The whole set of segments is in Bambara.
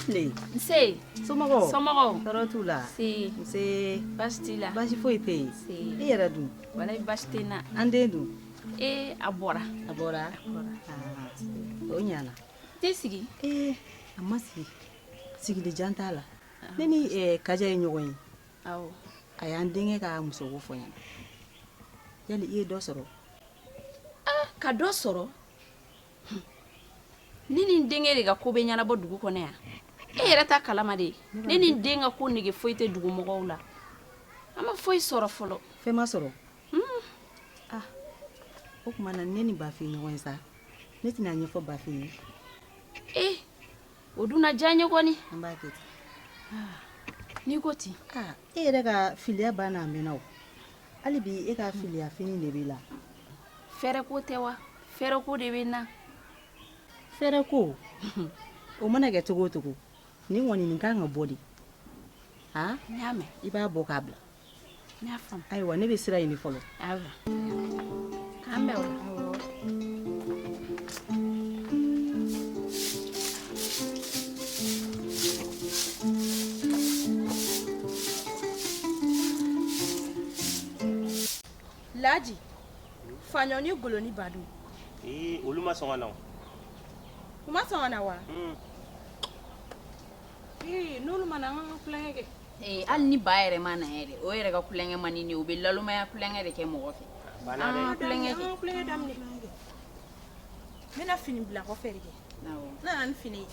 Nse. Nse. Somɔgɔw. Somɔgɔw. Tɔɔrɔ t'u la. Si. Nse. Baasi t'i la. Baasi foyi tɛ yen. Si. I yɛrɛ dun. Walayi baasi tɛ n na. An den dun. A bɔra. A bɔra. O ɲana. T'i sigi. A ma sigi. Sigidijan t'a la. Ne ni Kaja ye ɲɔgɔn ye. Awɔ. A y'an denkɛ ka musoko fɔ n ɲɛna. Yali i ye dɔ sɔrɔ? Ka dɔ sɔrɔ? Ne ni n denkɛ de ka ko bɛ ɲɛnabɔ dugu kɔnɔ yan. E yɛrɛ ta kalama de. Ne ni n den ka ko nege foyi tɛ dugu mɔgɔw la. An ma foyi sɔrɔ fɔlɔ. Fɛn ma sɔrɔ? O tuma na ne ni Bafin ɲɔgɔn ye sa. Ne tɛna ɲɛfɔ Bafin ye. O dun na diya n ye kɔni. An b'a kɛ ten. N'i ko ten. E yɛrɛ ka filiya banna a mɛnna o. Hali bi e ka filiya fini de b'i la. Fɛrɛ ko tɛ wa? Fɛrɛ ko de bɛ n na. Fɛrɛ ko? O mana kɛ cogo o cogo. Nin kɔni nin kan ka bɔ de. N y'a mɛn. I b'a bɔ k'a bila. N y'a faamu. Ayiwa ne bɛ sira ɲini fɔlɔ. K'an bɛn o la. Laji, Faɲɔ ni Golo ni Badu. Olu ma sɔn ka na. U ma sɔn ka na wa? N'olu ma na an ka kulonkɛ kɛ. Hali ni ba yɛrɛ ma na yɛrɛ, o yɛrɛ ka kulonkɛ man di ne ye. U bɛ lalomaya kulonkɛ de kɛ mɔgɔ fɛ. Kulonkɛ daminɛ. N bɛna fini bila kɔfɛ de kɛ. N nana ni fini ye.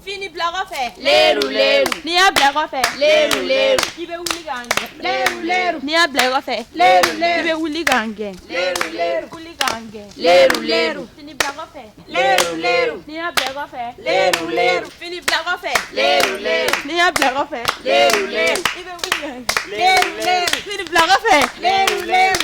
Fini bila kɔfɛ. Leru leru. N'i y'a bila kɔfɛ. Leru leru. I bɛ wuli k'an gɛn. Leru leru. N'i y'a bila kɔfɛ. Leru leru. I bɛ wuli k'an gɛn. Leru leru. Wuli k'an gɛn. Leru leru. Fini bila kɔfɛ. Leru leru. N'i y'a bila kɔfɛ. Leru leru. Fini bila kɔfɛ. Leru leru. N'i y'a bila kɔfɛ. Leru leru. I bɛ wuli k'an gɛn. Leru leru. Fini bila kɔfɛ. Leru leru.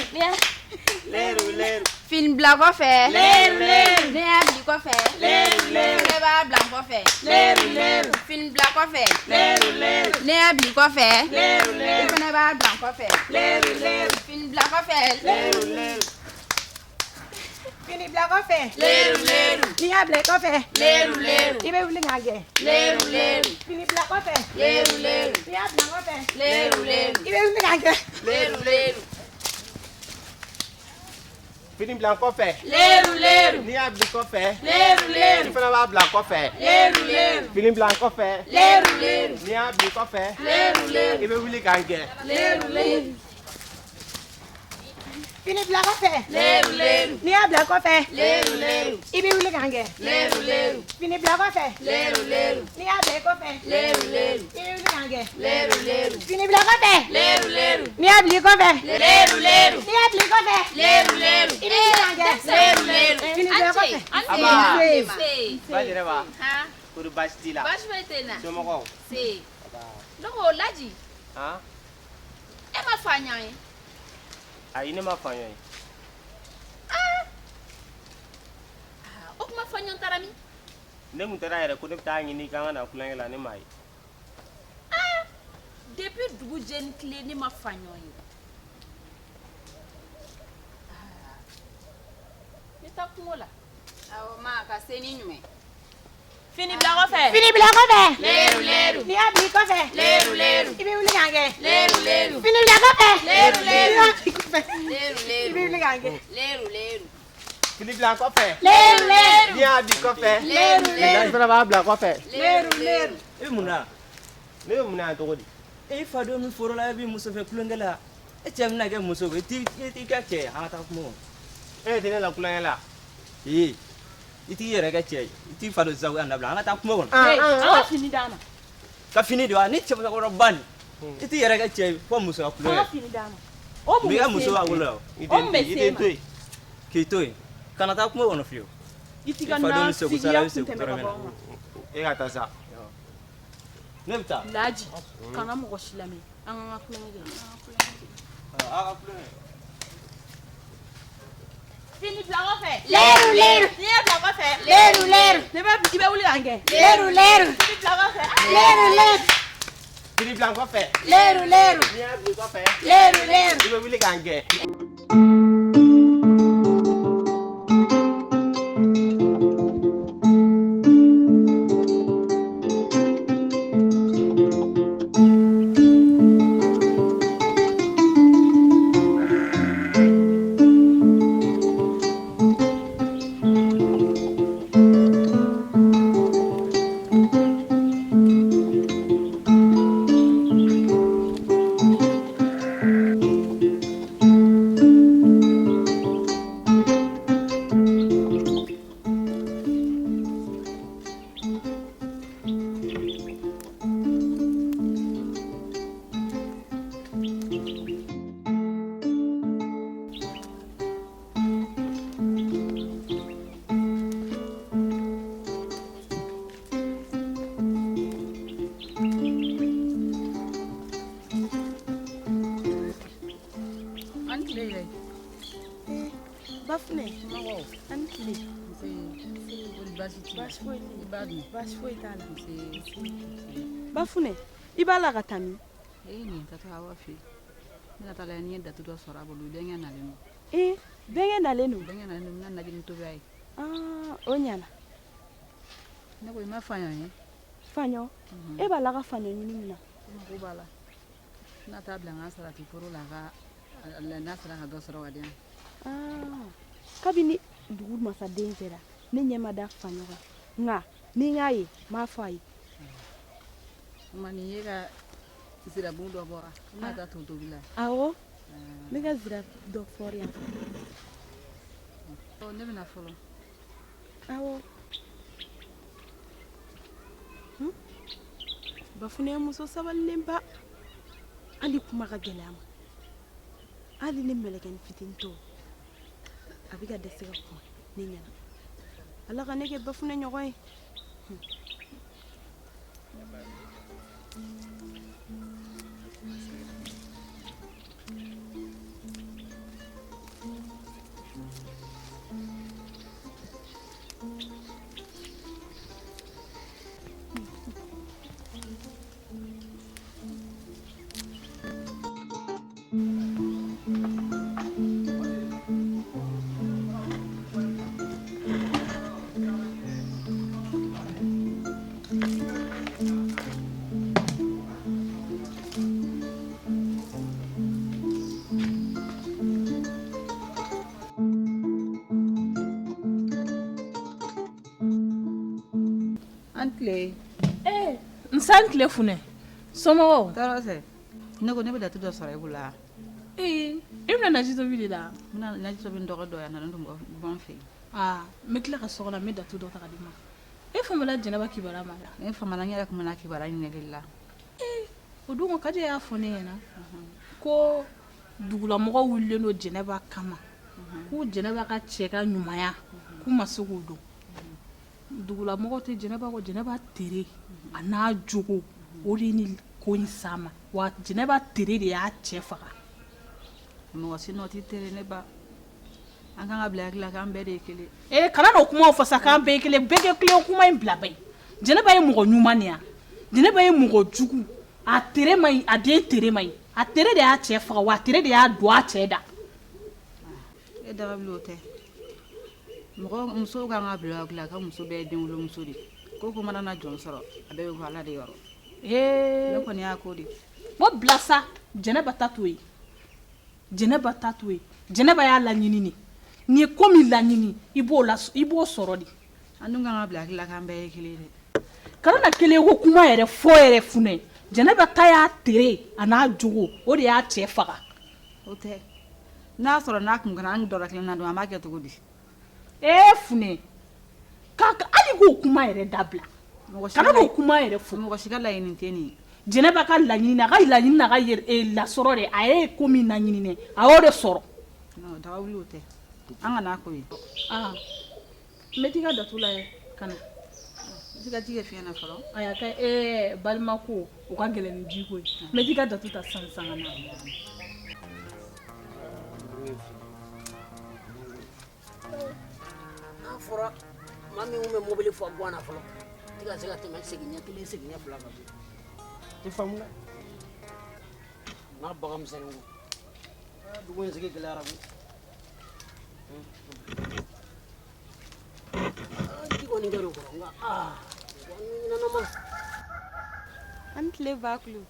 Leru leru. Film bila kɔfɛ. Leru leru. Ne y'a bili kɔfɛ. Leru leru. Ne b'a bila kɔfɛ. Leru leru. Film bila kɔfɛ. Leru leru. Ne y'a bili kɔfɛ. Leru leru. I fana b'a bila kɔfɛ. Leru leru. Film bila kɔfɛ. Leru leru. Fini bila kɔfɛ. Leru leru. N'i y'a bila kɔfɛ. Leru leru. I bɛ wuli k'a gɛn. Leru leru. Fini bila kɔfɛ. Leru leru. N'i y'a bila kɔfɛ. Leru leru. I bɛ wuli k'a gɛn. Leru leru. Fini bila kɔfɛ. Leru leru. N'i y'a bila kɔfɛ. Leru leru. I fana b'a bila kɔfɛ. Leru leru. Fini bila kɔfɛ. Leru leru. N'i y'a bila kɔfɛ. Leru leru. I bɛ wuli k'an gɛn. Leru leru. Fini bila kɔfɛ. Leru leru. N'i y'a bila kɔfɛ. Leru leru. I bɛ wuli k'an gɛn. Leru leru. Fini bila kɔfɛ. Leru leru. N'i y'a bila kɔfɛ. Leru leru. I bɛ wuli k'an gɛn. Leru leru. Fini bila kɔfɛ. Leru leru. N'i y'a bila kɔfɛ. Leru leru. N'i y'a bila kɔfɛ. Leru leru. I bɛ wuli k'an gɛn. Leru leru. Fini bila kɔfɛ. Ba yɛrɛ ba. Kori baasi t'i la. Baasi foyi tɛ n na. Somɔgɔw. Se. Ne ko Laji. E ma fa ɲan ye. Ayi ne ma Faɲɔ ye. O kuma Faɲɔ taara min? Ne kun taara yɛrɛ ko ne bɛ taa ɲini k'an ka na kulonkɛ la ne m'a ye. Depuis dugu jɛ ni tile ne ma Faɲɔ ye. Ne taa kungo la. Awɔ ma ka se ni ɲuman. Fini bila kɔfɛ. Fini bila kɔfɛ. Leru leru. N'i y'a bila kɔfɛ. Leru leru. I bɛ wuli k'an gɛn. Leru leru. Fini bila kɔfɛ. Leru leru. N'i y'a bila kɔfɛ. Leru I leru. bɛ wuli k'an gɛn. Leru leru. Fini bila kɔfɛ. Leru leru. N'i y'a bila kɔfɛ. Leru I fana b'a bila kɔfɛ. Leru leru. I bɛ mun na? Ne bɛ mun na yan cogo di? I fa dɔ min fɔra la i bɛ muso fɛ kulonkɛ la. E cɛ bɛna kɛ muso fɛ i t'i ka cɛ ye an ka taa kungo kɔnɔ. E tɛ ne la kulonkɛ la. I t'i yɛrɛ kɛ cɛ ye i t'i fa dɔ jagoya dabila an ka taa kungo kɔnɔ. An ka fini d'a ma. Ka fini don wa ni cɛkɔrɔba nin i t'i yɛrɛ kɛ cɛ ye fɔ muso ka An ka kulonkɛ. fini d'a ma. O mun N b'i bɛ ka se muso ma? ka wolo la o. I O mun bɛ tɛ se ma? to yen. K'i to yen kana taa kungo kɔnɔ fiyewu. I t'i ka I fa dɔ na ni segu sara i sigiya bɛ kun segu tɛmɛ tɔɔrɔ ka min bɔ na. an ma. E ka taa sa. Ne bɛ taa. Laji, kana mɔgɔ si lamɛn. An ka n ka kulonkɛ kɛ. a ka kulonkɛ. Fini bila kɔfɛ. Leru leru. N'i y'a bila kɔfɛ. Leru leru. I bɛ wuli k'an gɛn. Leru leru. Fini bila kɔfɛ. Leru leru. Fini bila kɔfɛ. Leru leru. N'i y'a bila kɔfɛ. Leru leru. I bɛ wuli k'an gɛn. Lele. Bafune. Mawo. An tile. Basi foyi t'a la. Nse. Bafune, i b'a la ka taa min? Nin tata awa fe. Mina tala ni ye datu dɔ sɔrɔ a bolo bɛnkɛ nalen don. Bɛnkɛ nalen don? Bɛnkɛ nalen don n bɛna najini tobi a ye. O ɲana. Ne ko i ma faɲɔ ye? Faɲɔ? E b'a la ka faɲɔ ɲini min na? Ko b'a la. N bɛna taa bila n ka salati foro la ka n'a sera ka dɔ sɔrɔ ka di yan. Kabini dugu masaden kɛra ne ɲɛ ma da faɲɔ kan nka ni n y'a ye n b'a fɔ a ye. Tuma nin ye ka zirabu dɔ bɔra n bɛna taa to tobi la. Awɔ ne ka zira dɔ fɔra yan. Ne bɛna fɔlɔ. Awɔ. Bafune ye muso sabalilenba hali kuma ka gɛlɛ a ma hali ni mɛlɛkɛnin fitinin tɔ a bɛ ka dɛsɛ ka kuma ne ɲɛna ala ka ne kɛ Bafune ɲɔgɔn ye. Nsan tile Fune somɔgɔw tɔɔrɔ tɛ ne ko ne bɛ datu dɔ sɔrɔ i bolo wa? I bɛna naji tobi de la? N bɛna naji tobi n dɔgɔ dɔ yan nalen don bɔn fɛ yen. N bɛ tila ka so kɔnɔ n bɛ datu dɔ ta ka di ma. E famala Jɛnɛba kibaruya ma la? Ne famana n yɛrɛ tun bɛna kibaruya ɲini la. O don Kadi y'a fɔ ne ɲɛna ko dugulamɔgɔw wulilen don Jɛnɛba kama k'u Jɛnɛba ka cɛ ka ɲumanya k'u ma se k'o dɔn. Dugulamɔgɔw tɛ Jɛnɛba ko Jɛnɛba tere a n'a jogo o de ni ko in s'a ma wa Jɛnɛba tere de y'a cɛ faga. Mɔgɔ si nɔ tɛ tere ne ba an kan ka bila hakili la k'an bɛɛ de ye kelen. Kana n'o kumaw fɔ sa k'an bɛɛ ye kelen bɛɛ kɛ kelen kuma in bila ban. Jɛnɛba ye mɔgɔ ɲuman de ye Jɛnɛba ye mɔgɔ jugu a tere ma ɲi a den tere ma ɲi a tere de y'a cɛ faga wa a tere de y'a don a cɛ da. E dabali o tɛ mɔgɔ muso kan ka bila hakili la ka muso bɛɛ ye denwolomuso de ko ko mana na jɔn sɔrɔ a bɛɛ bɛ ko Ala de yɔrɔ. Ne kɔni y'a ko de. Mo bila sa Jɛnɛba ta to ye Jɛnɛba ta to ye Jɛnɛba y'a laɲini de n'i ye ko min laɲini i b'o sɔrɔ de. An dun kan ka bila hakili la k'an bɛɛ ye kelen dɛ. Kana na kelen ko kuma yɛrɛ fɔ yɛrɛ Fune Jɛnɛba ta y'a tere a n'a jogo o de y'a cɛ faga. O tɛ n'a sɔrɔ n'a kun kana an dɔra kelen na don an b'a kɛ cogo di. Fune hali k'o kuma yɛrɛ dabila kana n'o kuma yɛrɛ fɔ. Mɔgɔ si ka laɲini tɛ nin ye. Jɛnɛba ka laɲini a ka laɲini n'a ka lasɔrɔ de a ye ko min laɲini dɛ a y'o de sɔrɔ. Daga wuli o tɛ an ka n'a ko ye. N bɛ t'i ka datu lajɛ ka na. I t'i ka ji kɛ fiɲɛ na fɔlɔ. A y'a kɛ balima ko o ka gɛlɛn ni ji ko ye n bɛ t'i ka datu ta sisan ka na. An fɔra maa min kun bɛ mobili fɔ gan na fɔlɔ i ka se ka tɛmɛ segin ɲɛ kelen segin ɲɛ fila kan i faamuna n'a baganmisɛnnin ko dugu in sigi gɛlɛyara koyi ji kɔni kɛr'o kɔrɔ nka ɲinanama an tile b'a kulo.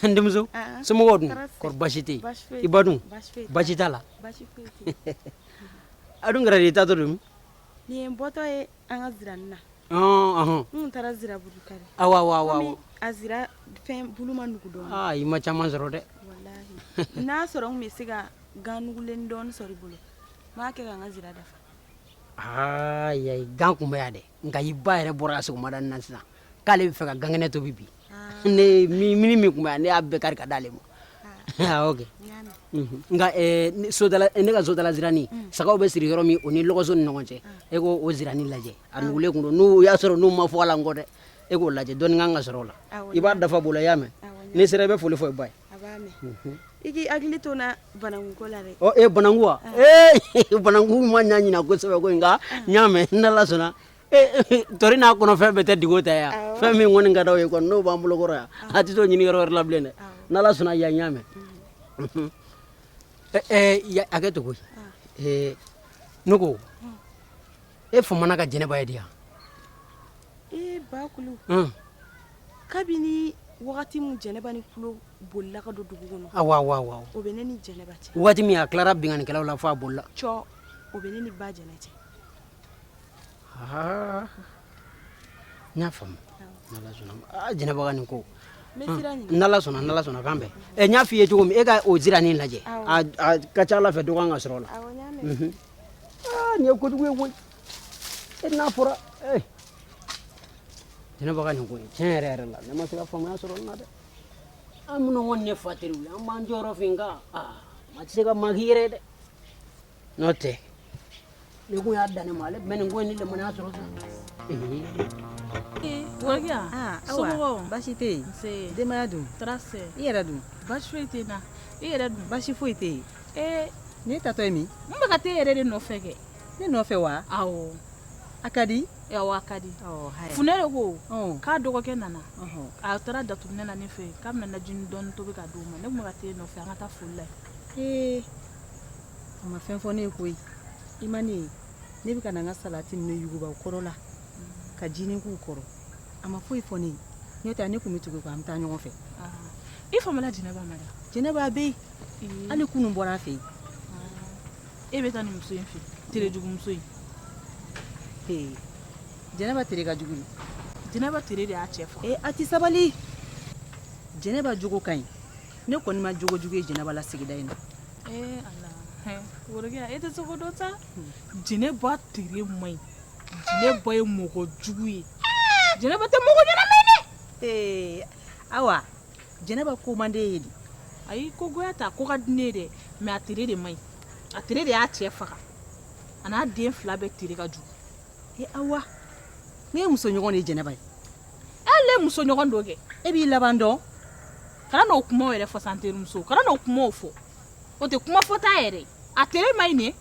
n denmuso somɔgɔw dun kɔrɔ baasi tɛ yen i ba dun baasi t'a la a dun kɛra de i taatɔ don nin ye bɔtɔ ye an ka ziranin na n kun taara zira bulu kari awɔ a zira fɛn bulu ma nugu dɔɔnin i ma caman sɔrɔ dɛ walahi n'a sɔrɔ n kun bɛ se ka gan nugulen dɔɔnin sɔrɔ i bolo n b'a kɛ ka n ka zira dafa yayi gan kun bɛ yan dɛ nka i ba yɛrɛ bɔra ka sɔgɔmada nin na sisan k'ale bɛ fɛ ka gankɛnɛ tobi bi ne mini min kun bɛ yan ne y'a bɛɛ kari ka d'ale ma ok nka ne ka sodala zirani sagaw bɛ siri yɔrɔ min o ni lɔgɔso ni ɲɔgɔn cɛ e ko o zirani lajɛ a nugulen kun don n'u y'a sɔrɔ n'u ma fɔ a la n kɔ dɛ e k'o lajɛ dɔɔni kan ka sɔrɔ o la i b'a dafa bolo i y'a mɛn n'i sera i bɛ foli fɔ i ba ye b'a mɛn i k'i hakili to n na bananguko la dɛ. Banangu wa banangu ma ɲa ɲina kosɛbɛ ko nka n y'a mɛn n'Ala sɔnna tori n'a kɔnɔ fɛn bɛɛ tɛ digo ta yan fɛn min kɔni ka d'aw ye kɔni n'o b'an bolo kɔrɔ yan a tɛ t'o ɲini yɔrɔ wɛrɛ la bilen dɛ n'Ala sɔnna yan n y'a mɛn hakɛ to koyi ne ko e famana ka Jɛnɛba ye di yan Bakulu kabini wagati min Jɛnɛba ni Kulo bolila ka don dugu kɔnɔ awɔ o bɛ ne ni Jɛnɛba cɛ waati min a tilara binganikɛlaw la fɔ a bolila cɔ o bɛ ne ni ba Jɛnɛ cɛ n y'a faamu n'Ala sɔnna Jɛnɛba ka nin ko n bɛ sira ɲini n'Ala sɔnna k'an bɛn n y'a f'i ye cogo min e ka o ziranin lajɛ a ka ca Ala fɛ dɔ kan ka sɔrɔ o la awɔ n y'a mɛn nin ye kojugu ye koyi e n'a fɔra Jɛnɛba ka nin ko in tiɲɛ yɛrɛ la ne ma se ka faamuya sɔrɔ nin na dɛ an minnu kɔni ye fa teriw ye an b'an jɔyɔrɔ fin nka a tɛ se ka maa k'i yɛrɛ ye dɛ n'o tɛ ne kun y'a dan ne ma ale tun bɛ nin ko in ni lemaniya sɔrɔ Warabiya somɔgɔw Baasi tɛ yen. nse Denbaya dun? tarase I yɛrɛ dun? baasi foyi tɛ n na i yɛrɛ dun Baasi foyi tɛ yen. ee Ni tatɔ ye min? n bɛ ka taa e yɛrɛ de nɔfɛ kɛ Ne nɔfɛ wa? awɔ A ka di? awɔ a ka di Haya. funɛ de ko Ɔn. k'a dɔgɔkɛ nana Ɔhɔn. a taara datugunɛ na ne fɛ yen k'a bɛna najini dɔɔni tobi ka d'u ma ne tun bɛ ka taa e nɔfɛ an ka taa foli la yen A ma fɛn fɔ ne ye koyi. I ma ne ye. Ne bɛ ka na n ka salati ninnu yuguba o kɔrɔ la. Ka jinin k'u kɔrɔ. A ma foyi fɔ ne ye. N'o tɛ ne kun bɛ tugu k'an bɛ taa ɲɔgɔn fɛ. i famana Jɛnɛba ma da Jɛnɛba bɛ yen. Hali kunun bɔra a fɛ yen. e bɛ taa nin muso in fɛ terejugu muso in Jɛnɛba tere ka jugu. Jɛnɛba tere de y'a cɛ faga A tɛ sabali. Jɛnɛba jogo ka ɲi. Ne kɔni ma jogo jugu ye Jɛnɛba la sigida in na. ala warabiya e tɛ se ko dɔ ta Jɛnɛba tere man ɲi Jɛnɛba ye mɔgɔ jugu ye Jɛnɛba tɛ mɔgɔ ɲɛnama ye dɛ Awa Jɛnɛba ko man di e ye de. ayi ko goya ta ko ka di ne ye dɛ mɛ a tere de man ɲi a tere de y'a cɛ faga a n'a den fila bɛɛ tere ka jugu Awa ne ye muso ɲɔgɔn de ye Jɛnɛba ye. ale muso ɲɔgɔn dɔ kɛ E b'i laban dɔn? kana n'o kumaw yɛrɛ fɔ san terimuso kana n'o kumaw fɔ o tɛ kuma fɔta yɛrɛ a tere man ɲi ne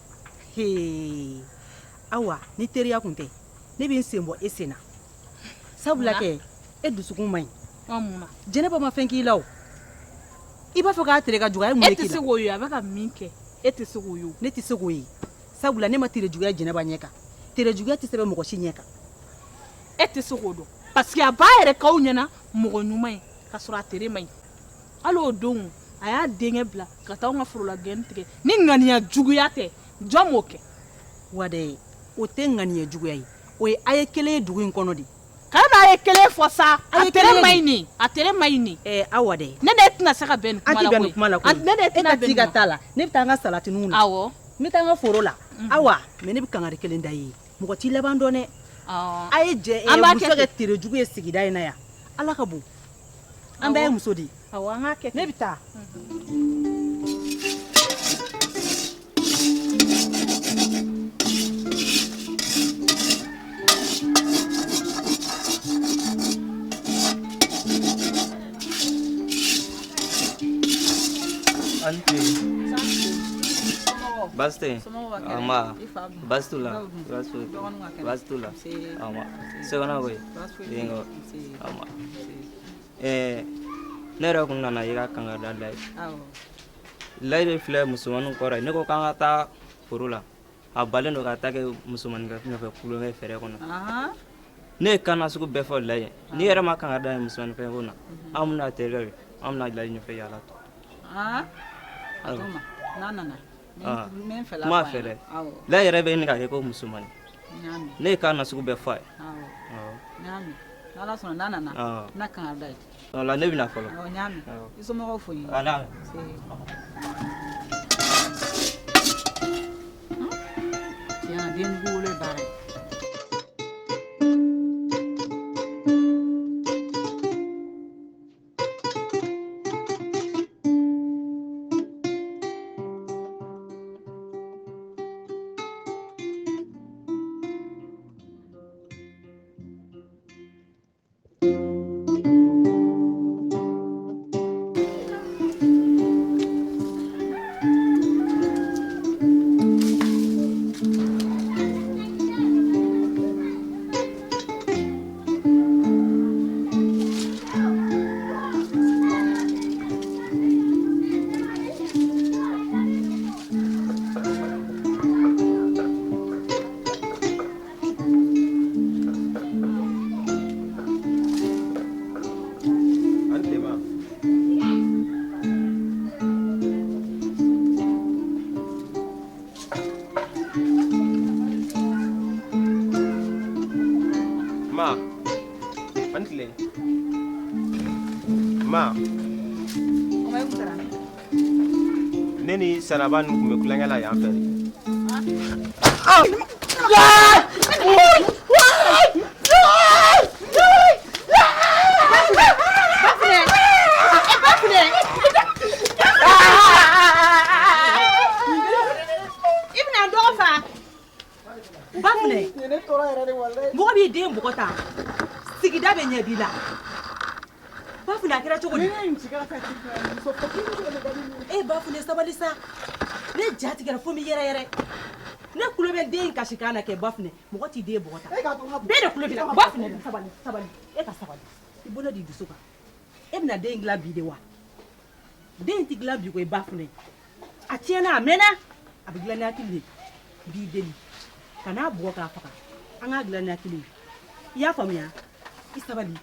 Awa ni teriya kun tɛ ne bɛ n sen bɔ e sen na. Sabula kɛ e dusukun man ɲi. mun na Jɛnɛba ma fɛn k'i la o. I b'a fɔ k'a tere ka jugu a ye mun e de tɛ k'i se la? k'o ye a bɛ ka min kɛ e tɛ se k'o ye Ne tɛ se k'o ye. Sabula ne ma tere juguya Jɛnɛba ɲɛ kan. Tere juguya tɛ sɛbɛn mɔgɔ si ɲɛ kan. e tɛ se k'o dɔn parce que a b'a yɛrɛ k'aw ɲɛna mɔgɔ ɲuman ye k'a sɔrɔ a tere man ɲi hali o don a y'a denkɛ bila ka taa anw ka forola gɛnni tigɛ ni ŋaniya juguya tɛ jɔn m'o kɛ Wa dɛ o tɛ ŋaniya juguya ye. O ye a ye kelen ye dugu in kɔnɔ de. kana n'a ye kelen fɔ sa A a ye tere kelen man de. ɲi nin a tere man ɲi nin Awa dɛ. ne de tɛna se ka bɛn nin An kuma tɛ la bɛn nin kuma la koyi. ne de E tɛna ka bɛn t'i ka nin ma taa la. Ne bɛ taa n ka salatininw na. awɔ N bɛ taa n ka foro la. Awa mɛ ne bɛ kangari kelen da i ye. Mɔgɔ t'i laban dɔn dɛ. A ye An b'a muso kɛ kɛ tere jugu ye sigida in na yan. Ala ka bon. An bɛɛ ye muso de ye. awɔ an k'a kɛ Ne ten bɛ taa. Ante. Baasi tɛ yen? Ama baasi t'u la baasi t'u la ama sɛbɛnna koyi den ko ama ne yɛrɛ kun nana i ka kangari da Layi Layi filɛ musomaninw kɔrɔ ye ne ko k'an ka taa foro la a balen don ka taa kɛ musomanin nɔfɛ kulonkɛ fɛrɛ kɔnɔ ne ye kan nasugu bɛɛ fɔ Layi ye n'i yɛrɛ ma kangari da musomanin fɛn ko na an bɛna terikɛ an bɛna Layi ɲɛfɛ yaala tɔ N'a nana. kuma fɛrɛ Layi yɛrɛ bɛ ɲini ka kɛ ko musomanin ne ye kan nasugu bɛɛ fɔ a ye N'Ala sɔnna n'a nana n'a kangari da ye. o la ne bɛna fɔlɔ Awɔ n y'a mɛn. I somɔgɔw fo n ye. Tiɲɛna den jugu wolo ye baara ye. ma ne ni Sanaba nin kun bɛ kulonkɛ la yan fɛ de. Mɔgɔ b'i den bugɔta sigida bɛ ɲɛ b'i la Bafune a kɛra cogo di Bafune sabali sa ne ja tigɛra fo mi yɛrɛ ne kulo bɛ den kasi kan na kɛ Bafune mɔgɔ t'i den bugɔta bɛɛ de kulo b'i la Bafune sabali e ka sabali i bolo di dusu kan e bɛna den dilan bi de wa den tɛ dilan bi ko Bafune a tiɲɛna a mɛnna a bɛ dilan ni hakili de b'i deli ka n'a bugɔ k'a faga an ka dilan ni hakili i y'a faamuya i sabali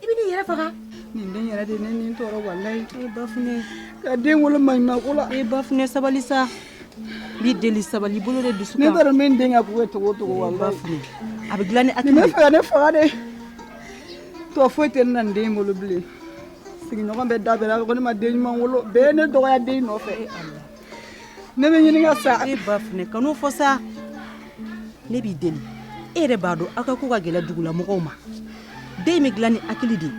i bɛ n'i yɛrɛ faga nin den yɛrɛ de ne nin tɔɔrɔ wallahi Bafune ka den wolo maɲuman ko la Bafune sabali sa b'i deli sabali bolo de dusu ne kan taara min den ka kuwe togo togo wallahi Bafune a bɛ dilan ni nin bɛ hakili fɛ ka ne faga de tɔ foyi tɛ ne na nin den bolo bilen sigiɲɔgɔn bɛ da bɛɛ la ko ne ma den ɲuman wolo bɛɛ ye ne dɔgɔya den nɔfɛ ne bɛ ɲini ka sa Bafune kan'o fɔ sa ne b'i deli e yɛrɛ b'a dɔn aw ka ko ka gɛlɛ dugulamɔgɔw ma den bɛ dilan ni hakili de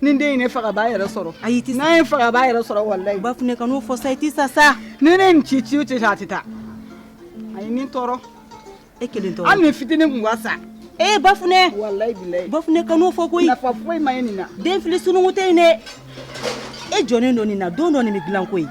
nin den in ne faga b'a yɛrɛ sɔrɔ ayi ti n'a ye faga b'a yɛrɛ sɔrɔ wallahi Bafune kan'o fɔ sa i ti sa sa ni ne nin ci o ci a tɛ taa a ye nin tɔɔrɔ e kelen tɔɔrɔ hali ni fitinin kun ka sa Bafune wallahi bilahi Bafune kan'o fɔ koyi nafa foyi ma ye nin na den fili sunuŋu tɛ yen dɛ e jɔnnen don nin na don dɔ nin bɛ dilan koyi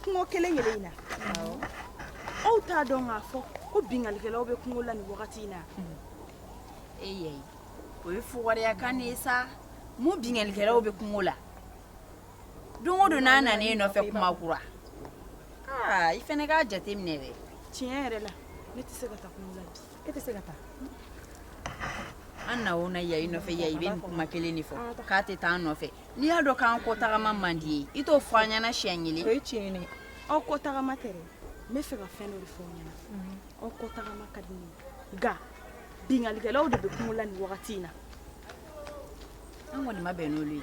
kungo kelen yɛlɛ in na aw t'a dɔn k'a fɔ ko bingalikɛlaw bɛ kungo la nin wagati in na yayi o ye fugariya kan de ye sa mun bingalikɛlaw bɛ kungo la don o don n'a nana e nɔfɛ kuma kura i fɛnɛ k'a jate minɛ dɛ tiɲɛ yɛrɛ la ne tɛ se ka taa kungo la bi e tɛ se ka taa an na o na yayi nɔfɛ yayi bɛ nin kuma kelen de fɔ k'a tɛ taa an nɔfɛ n'i y'a dɔn k'an kɔ tagama man di ye i t'o fɔ an ɲɛna siɲɛ kelen o ye tiɲɛ ye aw kɔ tagama tɛ dɛ n bɛ fɛ ka fɛn dɔ de fɔ aw ɲɛna aw kɔ tagama ka di ne ye nka bingalikɛlaw de bɛ kungo la nin wagati in na an kɔni ma bɛn n'olu ye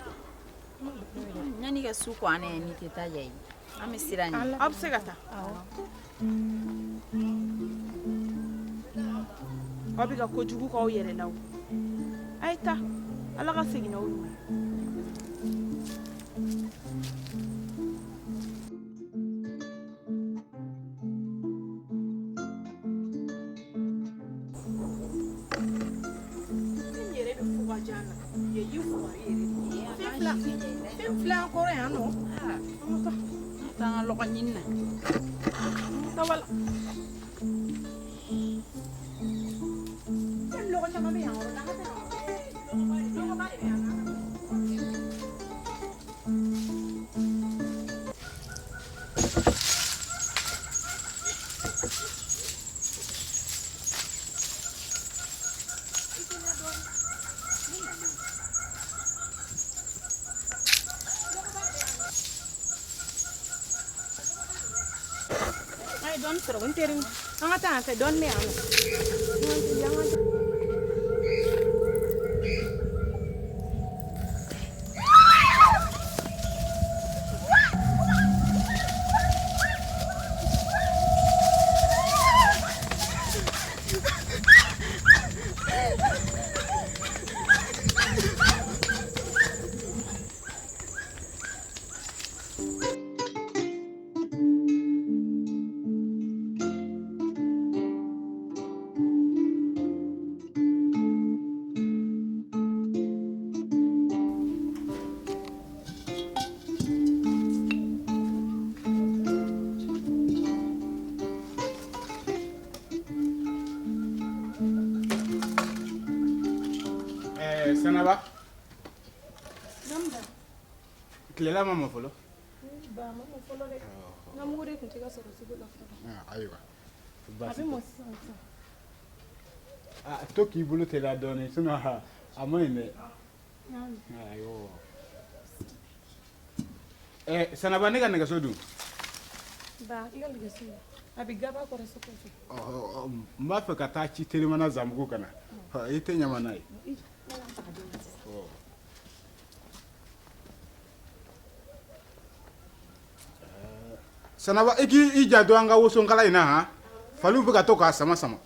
ɲani ka su kɔ an yɛrɛ n'i tɛ taa yayi an bɛ siran ɲɛ aw bɛ se ka taa aw bɛ ka kojugu k'aw yɛrɛ la o a ye taa ala ka segin n'aw ye Filan kɔrɔ yan nɔ taa an ka lɔgɔ ɲini na tabala lɔgɔ caman bɛ yan yɔrɔ la an ka taa lɔgɔba de bɛ yan dɔɔni sɔrɔ ko n teri an ka taa yan fɛ dɔɔni bɛ yan nɔ Sanaba tilela mama fɔlɔ ba mama fɔlɔ dɛ n ka mugu de tun tɛ ka sɔrɔ sugu la fɔlɔ ayiwa a bɛ mɔ sisan sisan to k'i bolo teliya dɔɔnin sinon a ma ɲi dɛ ayiwa Sanaba ne ka nɛgɛso dun ba i ka nɛgɛso a bɛ gaba kɔrɔ so kɔfɛ n b'a fɛ ka taa ci telimana Zanbugu ka na i tɛ ɲama n'a ye Sanaba i k'i janto an ka wosonkala in na han faliw bɛ ka to k'a sama sama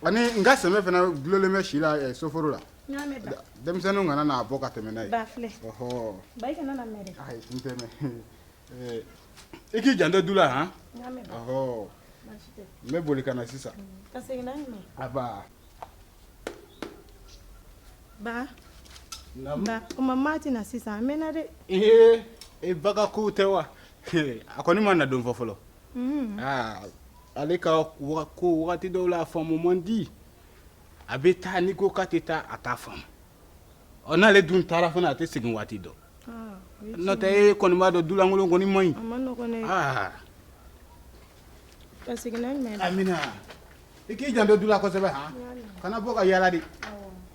ani n ka sɛmɛ fana dulolen bɛ si la soforo la denmisɛnninw kana n'a bɔ ka tɛmɛ n'a ye ba filɛ ba i kana na mɛn dɛ ayi n tɛ mɛn i k'i janto du la han n bɛ boli ka na sisan ka segin n'a ɲuman aba ba o ma maa tɛna sisan a mɛnna dɛ e baga kow tɛ wa a kɔni ma na don fɔ fɔlɔ ale ka ko wagati dɔw la a faamu man di a bɛ taa ni ko k'a tɛ taa a t'a faamu n'ale dun taara fana a tɛ segin waati dɔn n'o tɛ e kɔni b'a dɔn dulankolon kɔni man ɲi a ma nɔgɔn dɛ ka segin n'a ɲuman Amina i k'i janto du la kosɛbɛ han kana bɔ ka yaala de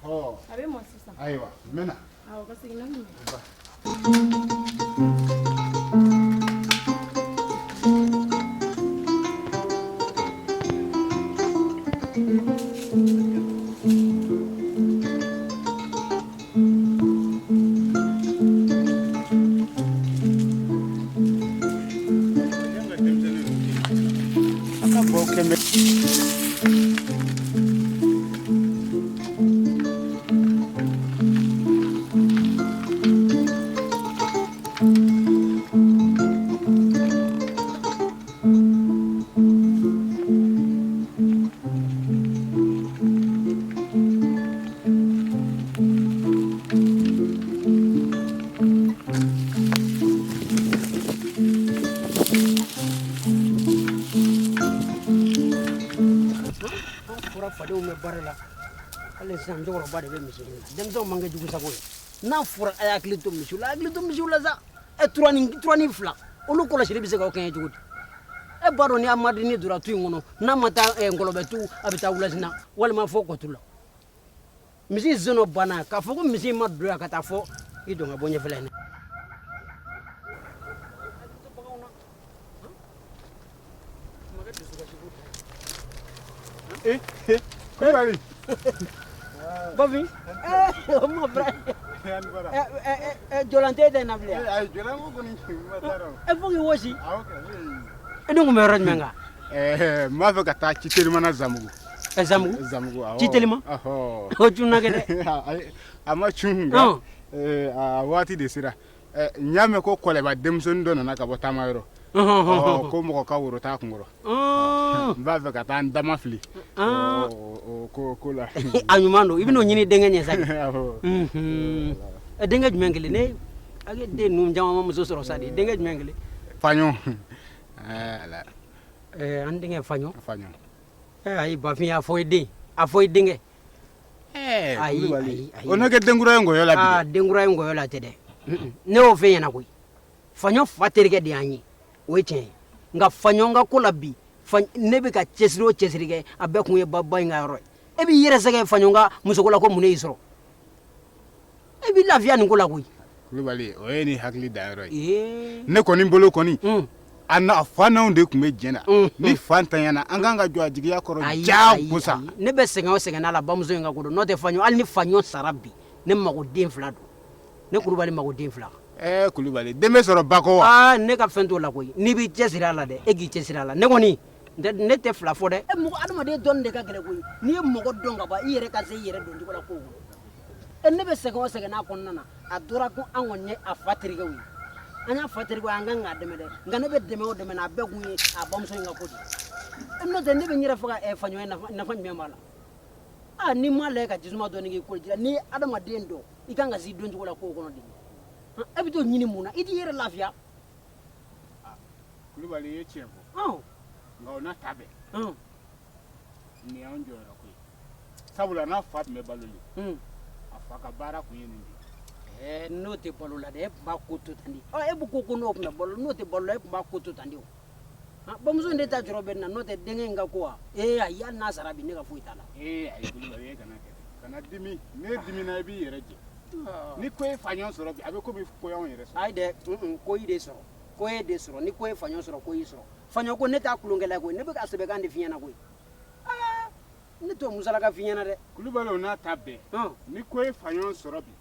a bɛ mɔ sisan ayiwa n bɛ na ka segin n'a ɲuman Ba de bɛ misiw la denmisɛnw man kɛ jugu sago ye n'a fɔra a y'a hakili to misiw la a hakili to misiw la sa turanin fila olu kɔlɔsili bɛ se k'aw kɛɲɛ cogo di e b'a dɔn ni amadini donna tu in kɔnɔ n'a ma taa ngɔlɔbɛtu a bɛ taa wulasina walima fɔ kɔtu la misi zeno banna k'a fɔ ko misi ma don yan ka taa fɔ i dɔn ka bɔ ɲɛfɛla in na Kulibali Bafin o ma frère jolante tɛ na bilen ayi jolan ko kɔni ma taa dɔn e faut que wosi e dun kun bɛ yɔrɔ jumɛn kan n b'a fɛ ka taa ci telimana Zanbugu Zanbugu ci telima o cunna kɛ dɛ a ma cun nka a waati de sera n y'a mɛn ko kɔlɛba denmisɛnnin dɔ nana ka bɔ taama yɔrɔ ko mɔgɔ ka woro t'a kunkɔrɔ n b'a fɛ ka taa n dama fili ko la a ɲuman don i bɛn'o ɲini denkɛ ɲɛ sa denkɛ jumɛn kelen ne a ye den ninnu caman ma muso sɔrɔ sa de denkɛ jumɛn kelen Faɲɔ an denkɛ Faɲɔ ayi Bafin a fɔ i den a fɔ i denkɛ ayi o ne kɛ denkura ye ngɔyɔ la bi denkura ye ngɔyɔ la tɛ dɛ ne y'o fɛ ɲɛna koyi Faɲɔ fa terikɛ de y'an ye o ye tiɲɛ ye nka Faɲɔ ka ko la bi ne bɛ ka cɛsiri o cɛsiri kɛ a bɛɛ kun ye baba in ka yɔrɔ ye e b'i yɛrɛ sɛgɛ Faɲɔ ka muso ko la ko mun de y'i sɔrɔ e b'i lafiya nin ko la koyi Kulibali o ye ni hakili dayɔrɔ ye ne kɔni bolo kɔni ana fanaw de kun bɛ jɛna ni fan tanyana an kan ka jɔ a jigiya kɔrɔ jagosa ne bɛ sɛgɛn o sɛgɛn ala bamuso in ka ko n'o tɛ faɲɔ hali ni faɲɔ sara bi ne mago den 2 don ne Kulubali mago den 2 Kulubali den bɛ sɔrɔ bako wa ne ka fɛn t'o la koyi n'i b'i cɛsiri a la dɛ e k'i cɛsiri a la ne kɔni ne tɛ 2 fɔ dɛ mɔgɔ adamaden dɔnni de ka gɛlɛn koyi n'i ye mɔgɔ dɔn ka ban i yɛrɛ ka se i yɛrɛ dɔn cogo la ko ne bɛ sɛgɛn o sɛgɛn n'a kɔnɔna na a dɔra ko an kɔni ye a fa terikɛw ye an y'a fa terikɛw an kan k'a dɛmɛ dɛ nka ne bɛ dɛmɛ o dɛmɛ na a bɛɛ kun ye a bamuso in ka ko de n'o tɛ ne bɛ n yɛrɛ fɔ ka faɲɔ ye nafa jumɛn b'a la n'i m'a lajɛ ka jisuma dɔɔni k'i kɔlɔsi la ni adamaden dɔn i kan ka s'i dɔn cogo la k'o kɔnɔ de e bɛ t'o ɲini mun na i t'i yɛrɛ lafiya Kulubali ye tiɲɛ fɔ nka o n'a ta bɛɛ nin y'an jɔyɔrɔ ko ye sabula n'a fa tun bɛ baloli a fa ka baara kun ye nin de n'o tɛ balo la dɛ e tun b'a ko to tan de e bɛ ko n'o tun bɛ balo n'o tɛ balo la e tun b'a ko to tan de o bamuso in de ta jɔrɔ bɛ na n'o tɛ denkɛ in ka ko wa ayi hali n'a sara bi ne ka foyi t'a la ayi Kulubali e kana dimi ne dimina i b'i yɛrɛ jɛ ni ko ye faɲɔ sɔrɔ bi a bɛ komi ko y'anw yɛrɛ sɔrɔ ayi dɛ ko i de sɔrɔ ko e de sɔrɔ ni ko ye faɲɔ sɔrɔ ko i sɔrɔ faɲɔ ko ne t'a kulonkɛla koyi ne bɛ ka sɛbɛnkan de f'i ɲɛna koyi ne t'o musalaka f'i ɲɛna dɛ Kulubali o n'a ta bɛɛ ni ko ye faɲɔ sɔrɔ bi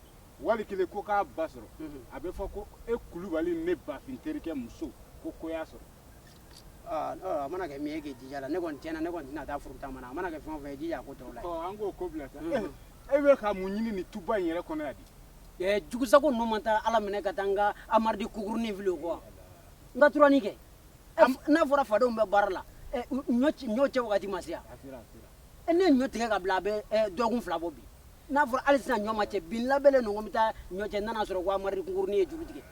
wali kelen ko k'a ba sɔrɔ a bɛ fɔ ko e Kulubali ne bafin terikɛ muso ko y'a sɔrɔ a mana kɛ min ye k'i jija la ne kɔni tiɲɛna ne kɔni tɛna taa furu taama na a mana kɛ fɛn o fɛn ye jija ko tɔw la an k'o ko bila sa e bɛ ka mun ɲini nin tuba in yɛrɛ kɔnɔ yan di jugusago ninnu man taa ala minɛ ka taa n ka amaridi kukurunin fili o kɔ n ka turanin kɛ n'a fɔra fadenw bɛ baara la ɲɔ cɛ wagati ma se yan ne ye ɲɔ tigɛ ka bila a bɛ dɔgɔkun 2 bɔ bi n'a fɔra hali sisan ɲɔ ma cɛ bin labɛnnen don ko n bɛ taa ɲɔ cɛ nana sɔrɔ ko amaridi kukurunin ye juru tigɛ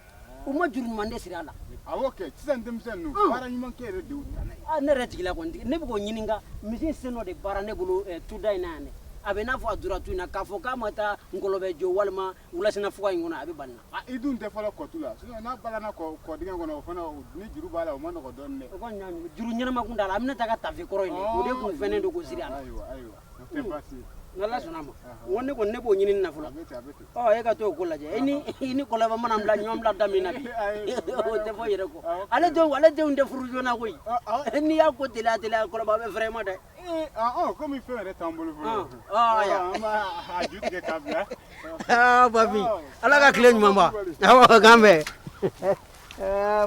u ma juru ɲuman de siri a la awɔ kɛ sisan denmisɛn ninnu baara ɲuman kɛ yɛrɛ de y'u ta n'a ye ne yɛrɛ tigila kɔni ne bɛ k'o ɲini nka misi sen dɔ de baara ne bolo tuda in na yan dɛ a bɛ n'a fɔ a dura tu in na k'a fɔ k'a ma taa ngɔlɔbɛ jo walima wulasina fuga in kɔnɔ a bɛ bali na i dun tɛ fɔlɔ kɔtu la n'a balana kɔ dingɛ kɔnɔ o fana ni juru b'a la o ma nɔgɔ dɔɔnin dɛ o kɔni y'a juru ɲɛnama kun t'a la a bɛ ne ta ka tafe kɔrɔ in de o de kun fɛnnen don k'o siri a la ayiwa o tɛ baasi ye n'ala sɔnna ma n ko ne kɔni ne b'o ɲini nin na fɔlɔ e ka to o ko lajɛ i ni kɔlɔbɛ mana bila ɲɔgɔn bila da min na bi o tɛ fɔ yɛrɛ kɔ ale denw tɛ furu joona koyi n'i y'a ko teliya kɔlɔbɛ a bɛ fɛrɛ i ma dɛ komi fɛn yɛrɛ t'an bolo fɔlɔ an b'a ju tigɛ k'a bila Bafin ala ka tile ɲuman ba awɔ k'an bɛn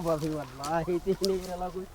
Bafin walahi tɛ ne yɛrɛ la koyi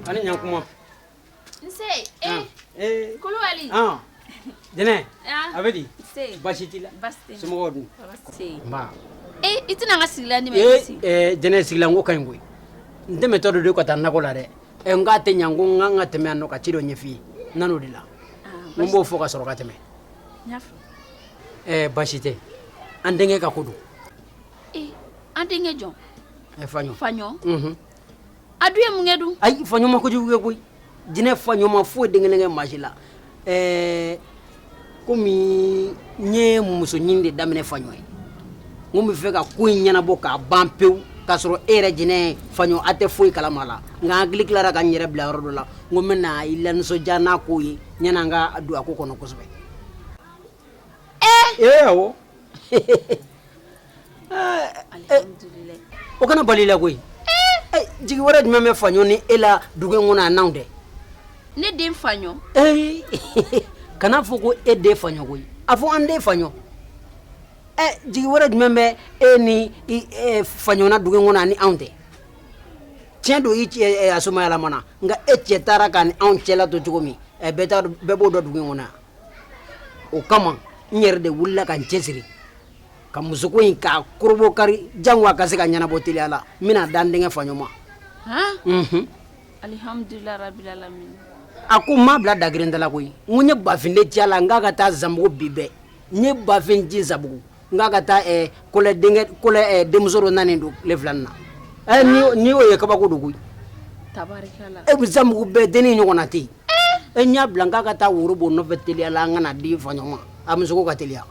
ani ɲankuma nse Kulubali Dɛnɛ a bɛ di baasi t'i la somɔgɔw dun nba i tɛna an ka sigila ni mɛ Dɛnɛ sigila n ko ka ɲi koyi n tɛmɛtɔ de don ka taa nakɔ la dɛ n k'a tɛ ɲa n ko n kan ka tɛmɛ yan nɔ ka ci dɔ ɲɛf'i ye n nan'o de la n b'o fɔ ka sɔrɔ ka tɛmɛ baasi tɛ an denkɛ ka ko don an denkɛ jɔn faɲɔ a dun ye mun kɛ dun ayi faɲɔ ma kojugu kɛ koyi jinɛ faɲɔ ma foyi den kelen kɛ maa si la komi n ye muso ɲini de daminɛ faɲɔ ye n ko n bɛ fɛ ka ko in ɲɛnabɔ k'a ban pewu k'a sɔrɔ e yɛrɛ jinɛ faɲɔ a tɛ foyi kalama la nka n hakili tilara ka n yɛrɛ bila yɔrɔ dɔ la n ko n bɛ na i lanisɔndiya n'a ko ye yanni an ka don a ko kɔnɔ kosɛbɛ awɔ o kana bali la koyi jigi wɛrɛ jumɛn bɛ faɲɔ ni e la dugu in kɔnɔ a n'anw tɛ ne den faɲɔ kana fɔ ko e den faɲɔ koyi a fɔ an den faɲɔ jigi wɛrɛ jumɛn bɛ e ni faɲɔna dugu in kɔnɔ ani anw tɛ tiɲɛ don i cɛ a somayalama na nka e cɛ taara ka ni anw cɛla to cogo min bɛɛ b'o dɔn dugu in kɔnɔ yan o kama n yɛrɛ de wulila ka n cɛsiri ka musoko in ka korobo kari jango ka se ka ɲanabɔ teliya la n bɛna da n denkɛ faɲɔ ma alhamdulillah rabbil alamin a ko n m'a bila dagerentala koyi n ko n ye bafin de ci a la n k'a ka taa zanbugu bi bɛɛ n ye bafin ci zabugu n k'a ka taa kɔlɛ denmuso dɔ nanen don tile filanin na ni y'o ye kabako don koyi tabarikala zanbugu bɛɛ denni ɲɔgɔn na tɛ yen n y'a bila n k'a ka taa woro bɔ nɔfɛ teliya la an kana di faɲɔ ma a musoko ka teliya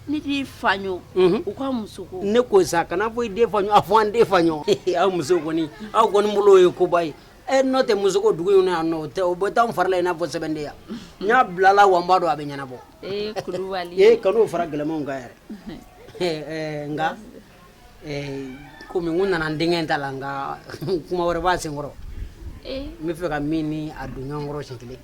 ne di faɲɔ u ka musoko ne ko sa kana fɔ i den faɲɔ a fɔ an den faɲɔ aw muso kɔni aw kɔni bolo ye koba ye n'o tɛ musoko dugu in na yan nɔ o bɛ taa n fari la i n'a fɔ sɛbɛnden n y'a bila la wa n b'a dɔn a bɛ ɲɛnabɔ kulubali kan'o fara gɛlɛmanw kan yɛrɛ nka komi n nana n denkɛ ta la nka kuma wɛrɛ b'a senkɔrɔ n bɛ fɛ ka min ni a don ɲɔgɔn kɔrɔ siɲɛ kelen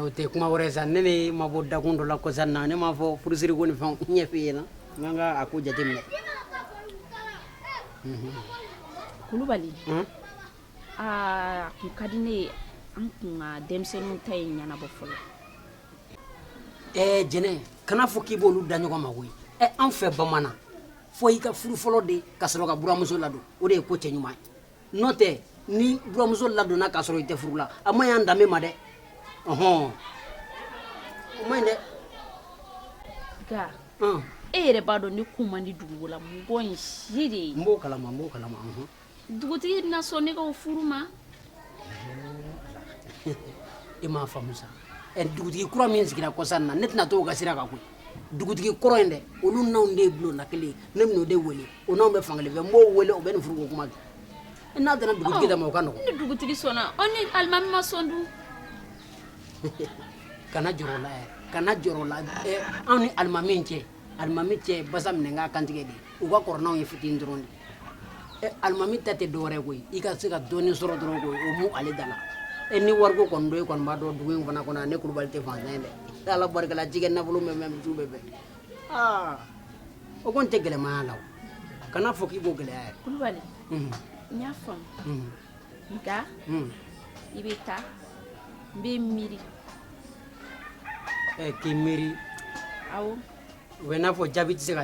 o tɛ kuma wɛrɛ sa ne ni ma bɔ dakun dɔ la kɔsa na ne m'a fɔ furusiri ko ni fɛn ɲɛ f'i ɲɛna n kan ka a ko jateminɛ kulubali a kun ka di ne ye an kun ka denmisɛnninw ta ye ɲɛnabɔ fɔlɔ jɛnɛ kana fɔ k'i b'olu da ɲɔgɔn ma koyi an fɛ bamanan fɔ i ka furu fɔlɔ de ka sɔrɔ ka buramuso ladon o de ye ko cɛ ɲuman ye n'o tɛ ni buramuso ladonna ka sɔrɔ i tɛ furu la a ma y'an danbe ma dɛ o ma ɲi dɛ nka e yɛrɛ b'a dɔn ne kun man di dugu la mɔgɔ in si de ye n b'o kalama dugutigi na sɔn ne ka o furu ma i m'a faamu sa dugutigi kura min sigira kɔsan na ne tɛna to o ka sira kan koyi dugutigi kɔrɔ in dɛ olu n'anw de ye bulonda kelen ne bɛna o de wele o n'anw bɛ fankelen fɛ n b'o wele o bɛ nin furu ko kuma kɛ n'a tɛna dugutigi dama o ka nɔgɔn ni dugutigi sɔnna ni alimami ma sɔn dun kana jɔrɔ la yɛrɛ kana jɔrɔ la anw ni alimami cɛ basa minɛ k'a kantigɛ de u ka kɔrɔ n'anw ye fitinin dɔrɔn de alimami ta tɛ dɔwɛrɛ koyi i ka se ka dɔɔnin sɔrɔ dɔrɔn koyi o mu ale da la ni wariko kɔni don e kɔni b'a dɔn dugu in fana kɔnɔ ne kulubali tɛ fantan ye dɛ ala barikala jɛgɛ nafolo bɛ mɛn misiw bɛ bɛn o kɔni tɛ gɛlɛmaya la o kana fɔ k'i b'o gɛlɛya yɛrɛ kulubali n y'a faamu nka i bɛ taa n bɛ miiri k'i miiri awɔ u bɛ n'a fɔ jaabi tɛ se ka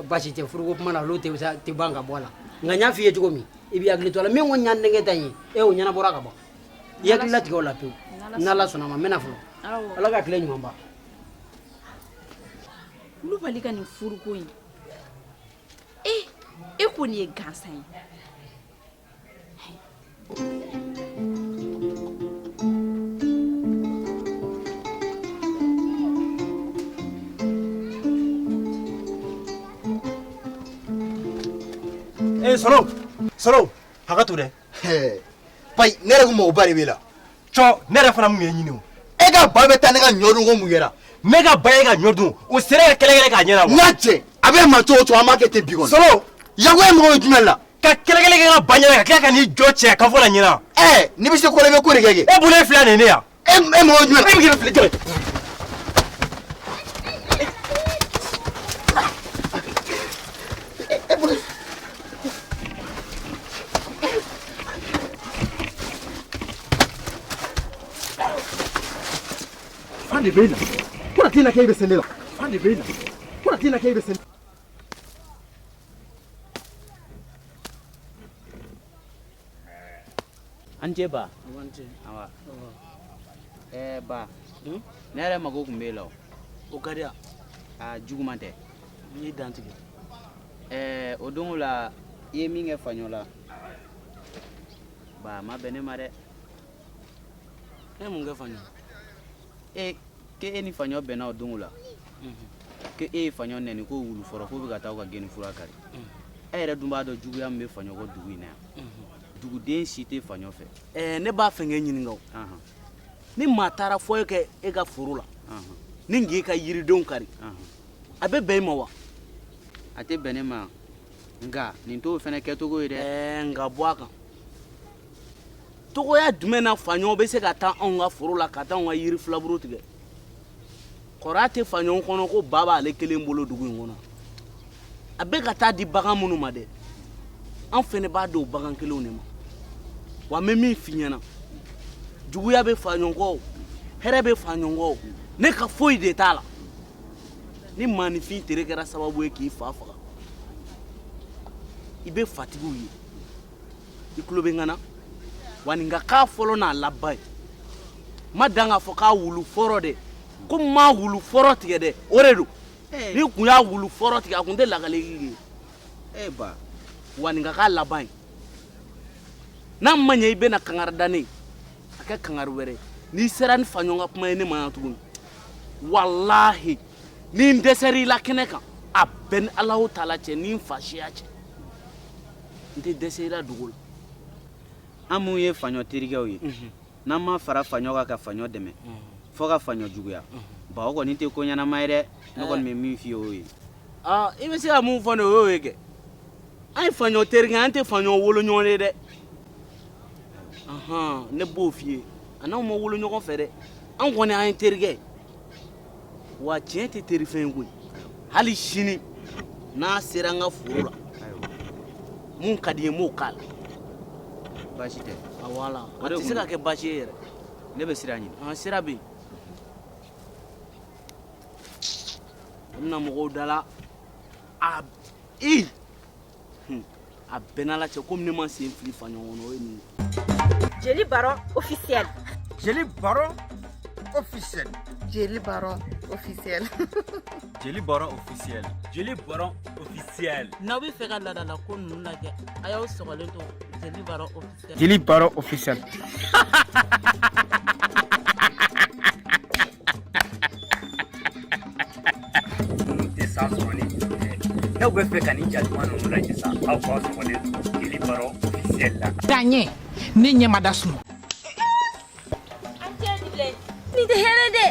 basi tɛ furuko kuma na olu tɛ ban ka bɔ a la nka n y'a f'i ye cogo min i b'i hakili to a la min ko ɲan denkɛ ta in ye o ɲɛnabɔra ka ban i hakili latigɛ o la pewu n'ala sɔnna a ma n bɛna fɔlɔ ala ka tile ɲuman ban kulubali ka nin furuko in e kɔni ye gansan ye Solo hakatu dɛ pai ne yɛrɛ ko mɔgɔ ba de b'i la ne yɛrɛ fana mun ye ɲini o e ka ba bɛ taa ne ka ɲɔ dun ko mun kɛra ne ka ba ye ka ɲɔ dun o sera ka kɛlɛkɛlɛ k'a ɲɛna n ka cɛ a bɛ ma cogo o cogo an b'a kɛ ten bi kɔnɔ Solo yago ye mɔgɔ ye jumɛn la ka kɛlɛkɛlɛ kɛ ka ba ɲɛna ka tila ka n'i jɔ cɛ ka fɔ la ɲɛna n'i bɛ se ko la i bɛ ko de kɛ e bolo ye fila nin ne yan e mɔgɔ ye jumɛn la e bɛ kɛ fili jɛ de bɛ na ko tina kɛ i bɛ sɛnɛ la fan de bɛ na ko tina kɛ i bɛ sɛnɛ an cɛ ba awa ba ne yɛrɛ mago tun b'e la o ka di yan a juguman tɛ n y'i dantigi o don la i ye min kɛ faɲɔ la ba ma bɛn ne ma dɛ e mun kɛ faɲɔ ke e ni faɲɔ bɛnna o don la ke e ye faɲɔ nɛni ko wulu fɔlɔ ko bɛ ka taa ka geni fura kari e yɛrɛ dun b'a dɔn juguya min bɛ faɲɔ kɔ dugu in na yan duguden si tɛ faɲɔ fɛ ne b'a fɛ k'e ɲininka o ni maa taara fɔ e kɛ e ka foro la ni n k'i ka yiridenw kari a bɛ bɛn i ma wa a tɛ bɛn ne ma nka nin t'o fana kɛcogo ye dɛ nka bɔ a kan togoya jumɛn na faɲɔ bɛ se ka taa anw ka foro la ka taa anw ka yiri filaburu tigɛ kɔrɔya tɛ faɲɔ kɔnɔ ko ba b'ale kelen bolo dugu in kɔnɔ a bɛ ka taa di bagan minnu ma dɛ an fɛnɛ b'a dɔn bagan kelenw de ma wa n bɛ min f'i ɲɛna juguya bɛ faɲɔ kɔ hɛrɛ bɛ faɲɔ kɔ ne ka foyi de t'a la ni maanifin tere kɛra sababu ye k'i fa faga i bɛ fatigiw ye i tulo bɛ n kana wa nin ka k'a fɔlɔ n'a laban ye ma dan k'a fɔ k'a wulu fɔlɔ dɛ ko ma wulu fɔlɔ tigɛ dɛ o de don ni kun y'a wulu fɔlɔ tigɛ a kun tɛ lakaleki ye ba wa nin ka k'a laban ye n'a ma ɲɛ i bɛna kangari da ne ye a kɛ kangari wɛrɛ n'i sera ni faɲɔgɔn ka kuma ye ne ma yan tuguni walahi ni n dɛsɛr'i la kɛnɛ kan a bɛɛ ni alahu taala cɛ ni n fa siya cɛ n tɛ dɛsɛ i la dogo la an mun ye faɲɔ terikɛw ye n'an ma fara faɲɔ kan ka faɲɔ dɛmɛ fo ka faɲɔ juguya ba o kɔni tɛ ko ɲɛnama ye dɛ ne kɔni bɛ min f'i ye o ye i bɛ se ka mun fɔ ne o y'o ye kɛ an ye faɲɔ terikɛ an tɛ faɲɔ wolo ɲɔgɔn ye dɛ ne b'o f'i ye a n'anw ma wolo ɲɔgɔn fɛ dɛ an kɔni an ye terikɛ wa tiɲɛ tɛ terifɛn ye koyi hali sini n'a sera an ka foro la mun ka di ye n b'o k'a la baasi tɛ wala a tɛ se ka kɛ baasi ye yɛrɛ ne bɛ sira ɲini sira bɛ yen an bɛna mɔgɔw da la a bɛɛ n'ala cɛ komi ne ma sen fili faɲɔgɔn kɔnɔ o ye nin ye Jeli Baron officiel. Jeli Baron officiel. Jeli Baron officiel. Jeli Baron officiel. Jeli Baron officiel. N'aw bɛ fɛ ka ladala ko ninnu lajɛ a y'aw sɔgɔlen to Jeli Baron officiel. Jeli Baron officiel. N'aw bɛ fɛ ka nin jatuma ninnu lajɛ sa aw k'aw sɔgɔlen to Jeli Baron officiel la. Daɲɛ ne ɲɛ ma da sunɔgɔ. Nin tɛ hɛrɛ dɛ.